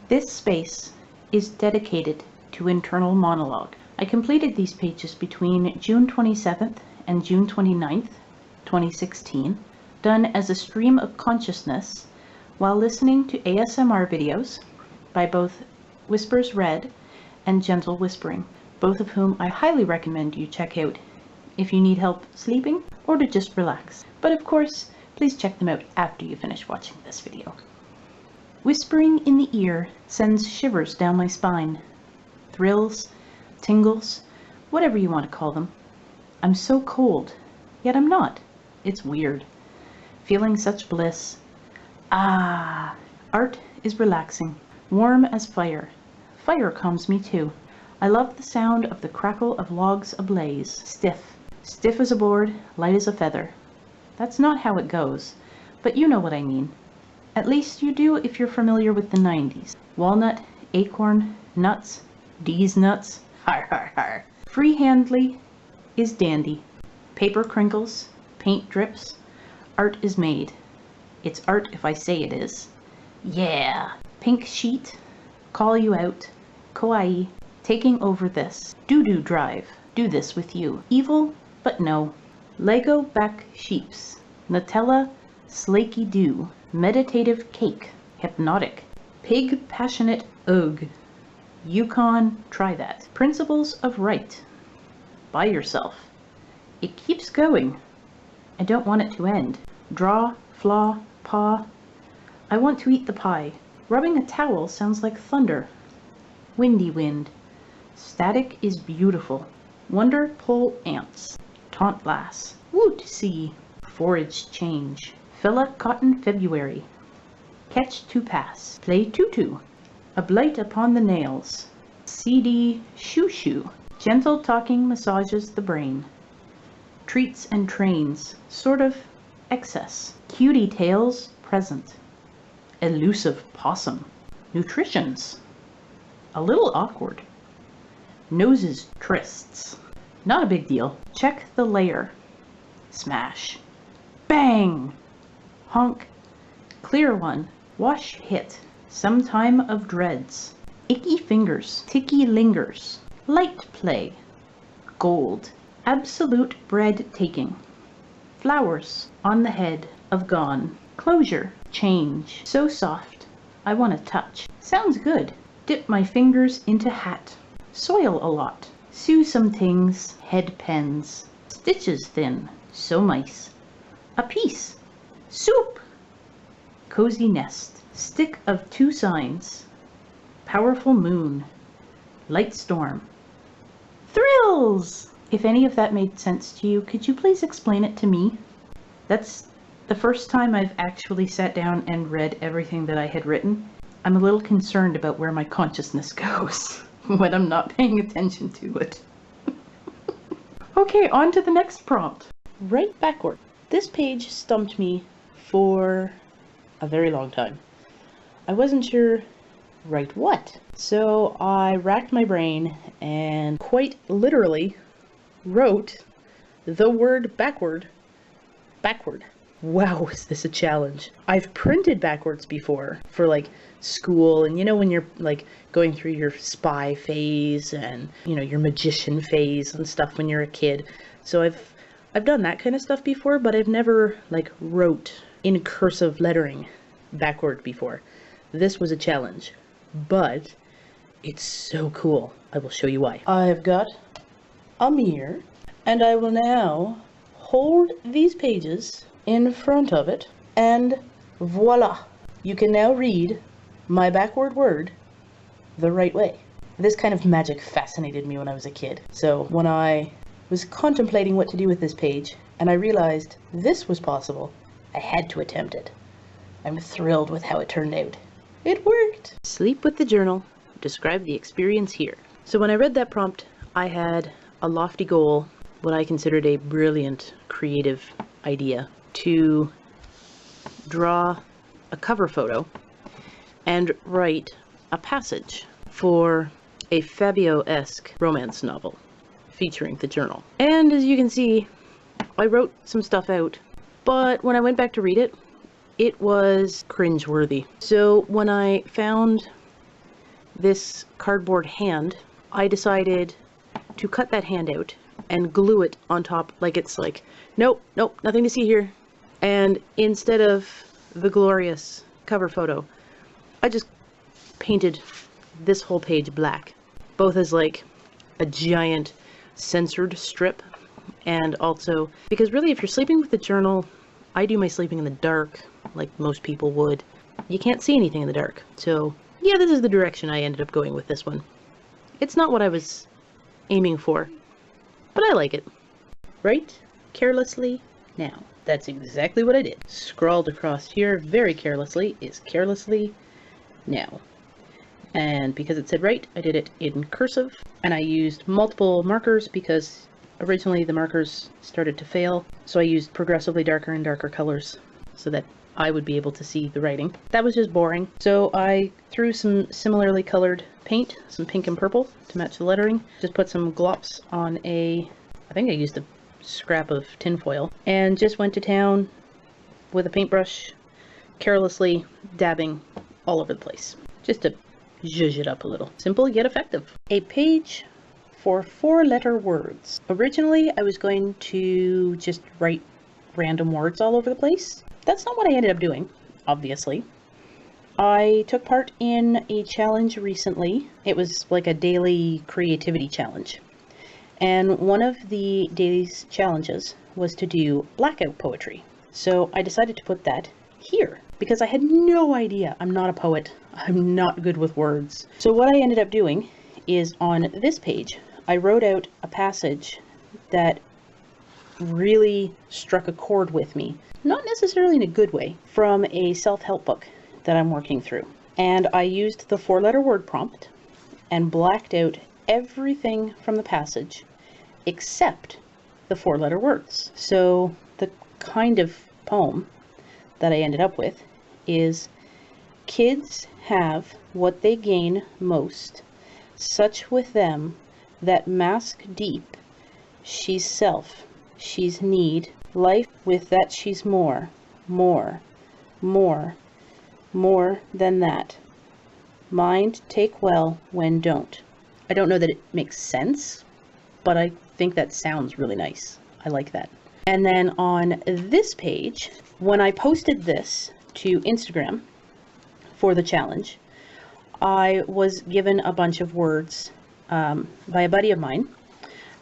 This space is dedicated to internal monologue. I completed these pages between June 27th and June 29th, 2016, done as a stream of consciousness while listening to ASMR videos by both Whispers Read and Gentle Whispering, both of whom I highly recommend you check out if you need help sleeping or to just relax. But of course, please check them out after you finish watching this video. Whispering in the ear sends shivers down my spine. Thrills, tingles, whatever you want to call them. I'm so cold, yet I'm not. It's weird. Feeling such bliss. Ah, art is relaxing, warm as fire. Fire calms me too. I love the sound of the crackle of logs ablaze. Stiff as a board, light as a feather. That's not how it goes, but you know what I mean. At least you do if you're familiar with the 90s. Walnut, acorn, nuts, D's nuts. Har har har. Freehandly is dandy. Paper crinkles, paint drips. Art is made. It's art if I say it is. Yeah. Pink sheet, call you out. Kawaii, taking over this. Doo-doo drive, do this with you. Evil, but no. Lego back sheeps. Nutella, slaky dew. Meditative cake, hypnotic. Pig passionate ugh. Yukon, try that. Principles of right. By yourself. It keeps going. I don't want it to end. Draw, flaw, paw. I want to eat the pie. Rubbing a towel sounds like thunder. Windy wind. Static is beautiful. Wonder pull ants. Taunt lass. Woot see. Forage change. Fella cotton February. Catch to pass. Play tutu. A blight upon the nails. CD shoo shoo. Gentle talking massages the brain. Treats and trains. Sort of excess. Cutie tales present. Elusive possum. Nutritions. A little awkward. Noses trysts. Not a big deal. Check the layer. Smash. Bang! Honk. Clear one. Wash hit. Some time of dreads. Icky fingers. Ticky lingers. Light play. Gold. Absolute bread taking. Flowers on the head of gone. Closure. Change. So soft. I want to touch. Sounds good. Dip my fingers into hat. Soil a lot. Sew some things. Head pens. Stitches thin. So mice. A piece. Soup. Cozy nest. Stick of two signs. Powerful moon. Light storm. Thrills! If any of that made sense to you, could you please explain it to me? That's the first time I've actually sat down and read everything that I had written. I'm a little concerned about where my consciousness goes when I'm not paying attention to it. Okay, on to the next prompt. Right backward. This page stumped me for a very long time. I wasn't sure right what. So I racked my brain and quite literally wrote the word backward. Wow, is this a challenge. I've printed backwards before for like school, and you know when you're like going through your spy phase and you know your magician phase and stuff when you're a kid. So I've done that kind of stuff before, but I've never like wrote in cursive lettering backward before. This was a challenge, but it's so cool. I will show you why. I've got a mirror, and I will now hold these pages in front of it, and voila! You can now read my backward word the right way. This kind of magic fascinated me when I was a kid. So when I was contemplating what to do with this page, and I realized this was possible, I had to attempt it. I'm thrilled with how it turned out. It worked! Sleep with the journal. Describe the experience here. So when I read that prompt, I had a lofty goal, what I considered a brilliant creative idea, to draw a cover photo and write a passage for a Fabio-esque romance novel featuring the journal. And as you can see, I wrote some stuff out, but when I went back to read it, it was cringeworthy. So when I found this cardboard hand, I decided to cut that hand out and glue it on top like it's like, nope, nothing to see here. And instead of the glorious cover photo, I just painted this whole page black, both as like a giant censored strip, and also because really if you're sleeping with the journal, I do my sleeping in the dark like most people would. You can't see anything in the dark. So yeah, this is the direction I ended up going with this one. It's not what I was aiming for, but I like it. Write carelessly now. That's exactly what I did. Scrawled across here very carelessly is carelessly now. And because it said write, I did it in cursive, and I used multiple markers because originally the markers started to fail. So I used progressively darker and darker colors so that I would be able to see the writing. That was just boring. So I threw some similarly colored paint, some pink and purple to match the lettering. Just put some glops on I think I used a scrap of tinfoil, and just went to town with a paintbrush, carelessly dabbing all over the place, just to zhuzh it up a little. Simple yet effective. A page for 4-letter words. Originally, I was going to just write random words all over the place. That's not what I ended up doing, obviously. I took part in a challenge recently. It was like a daily creativity challenge. And one of the day's challenges was to do blackout poetry. So I decided to put that here because I had no idea. I'm not a poet. I'm not good with words. So what I ended up doing is on this page, I wrote out a passage that really struck a chord with me, not necessarily in a good way, from a self-help book that I'm working through. And I used the 4-letter word prompt and blacked out everything from the passage except the 4-letter words. So the kind of poem that I ended up with is, kids have what they gain most, such with them that mask deep, she's self, she's need, life with that she's more than that, mind take well when don't. I don't know that it makes sense, but I think that sounds really nice. I like that. And then on this page, when I posted this to Instagram for the challenge, I was given a bunch of words by a buddy of mine,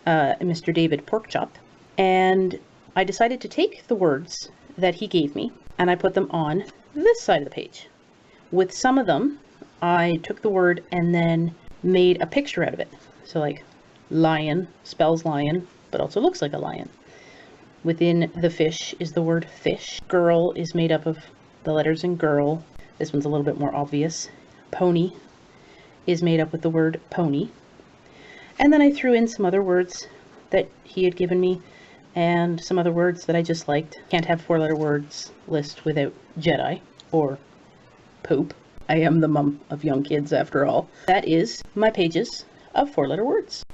Mr. David Porkchop, and I decided to take the words that he gave me and I put them on this side of the page. With some of them, I took the word and then made a picture out of it. So like lion spells lion, but also looks like a lion. Within the fish is the word fish. Girl is made up of the letters in girl. This one's a little bit more obvious. Pony is made up with the word pony. And then I threw in some other words that he had given me and some other words that I just liked. Can't have 4-letter words list without Jedi or poop. I am the mum of young kids after all. That is my pages of 4-letter words.